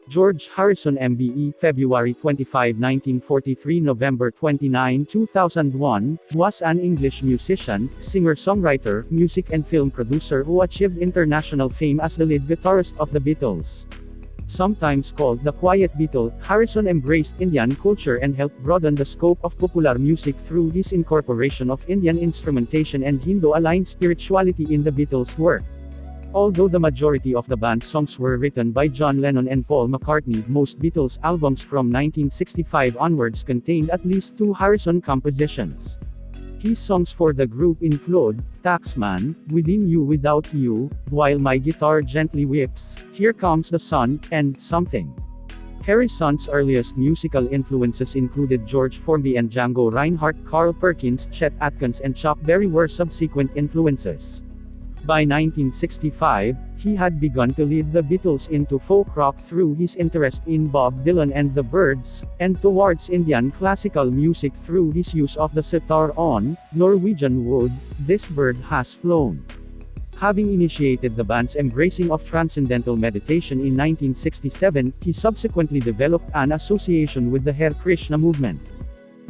George Harrison MBE, February 25, 1943 – November 29, 2001, was an English musician, singer-songwriter, music and film producer who achieved international fame as the lead guitarist of the Beatles. Sometimes called the Quiet Beatle, Harrison embraced Indian culture and helped broaden the scope of popular music through his incorporation of Indian instrumentation and Hindu-aligned spirituality in the Beatles' work. Although the majority of the band's songs were written by John Lennon and Paul McCartney, most Beatles albums from 1965 onwards contained at least 2 Harrison compositions. His songs for the group include Taxman, Within You Without You, While My Guitar Gently Weeps, Here Comes the Sun, and Something. Harrison's earliest musical influences included George Formby and Django Reinhardt. Carl Perkins, Chet Atkins and Chuck Berry were subsequent influences. By 1965, he had begun to lead the Beatles into folk rock through his interest in Bob Dylan and the Byrds, and towards Indian classical music through his use of the sitar on Norwegian Wood, This Bird Has Flown. Having initiated the band's embracing of transcendental meditation in 1967, he subsequently developed an association with the Hare Krishna movement.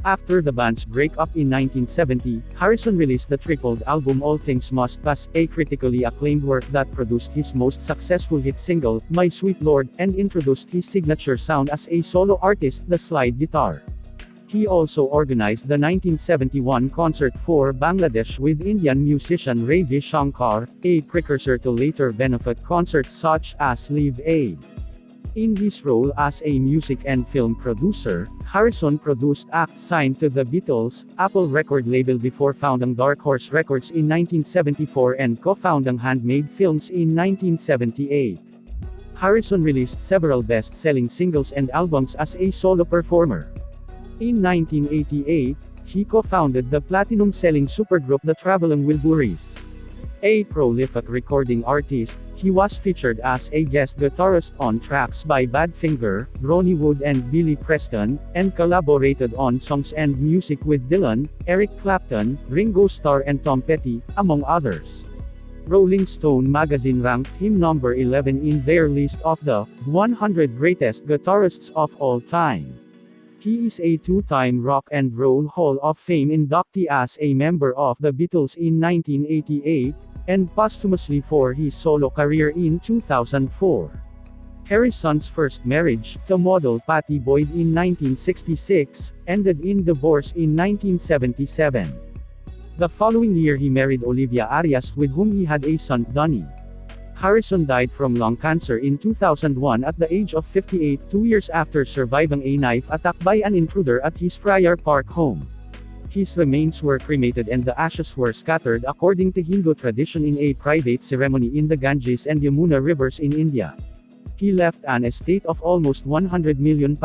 After the band's breakup in 1970, Harrison released the tripled album All Things Must Pass, a critically acclaimed work that produced his most successful hit single, My Sweet Lord, and introduced his signature sound as a solo artist, the slide guitar. He also organized the 1971 concert for Bangladesh with Indian musician Ravi Shankar, a precursor to later benefit concerts such as Live Aid. In his role as a music and film producer, Harrison produced acts signed to the Beatles, Apple record label before founding Dark Horse Records in 1974 and co-founding Handmade Films in 1978. Harrison released several best-selling singles and albums as a solo performer. In 1988, he co-founded the platinum-selling supergroup The Traveling Wilburys. A prolific recording artist, he was featured as a guest guitarist on tracks by Badfinger, Ronnie Wood and Billy Preston, and collaborated on songs and music with Dylan, Eric Clapton, Ringo Starr and Tom Petty, among others. Rolling Stone magazine ranked him number 11 in their list of the 100 greatest guitarists of all time. He is a 2-time Rock and Roll Hall of Fame inductee as a member of the Beatles in 1988, and posthumously for his solo career in 2004. Harrison's first marriage, to model Patty Boyd in 1966, ended in divorce in 1977. The following year he married Olivia Arias, with whom he had a son, Donnie. Harrison died from lung cancer in 2001 at the age of 58, 2 years after surviving a knife attack by an intruder at his Friar Park home. His remains were cremated and the ashes were scattered according to Hindu tradition in a private ceremony in the Ganges and Yamuna rivers in India. He left an estate of almost £100 million.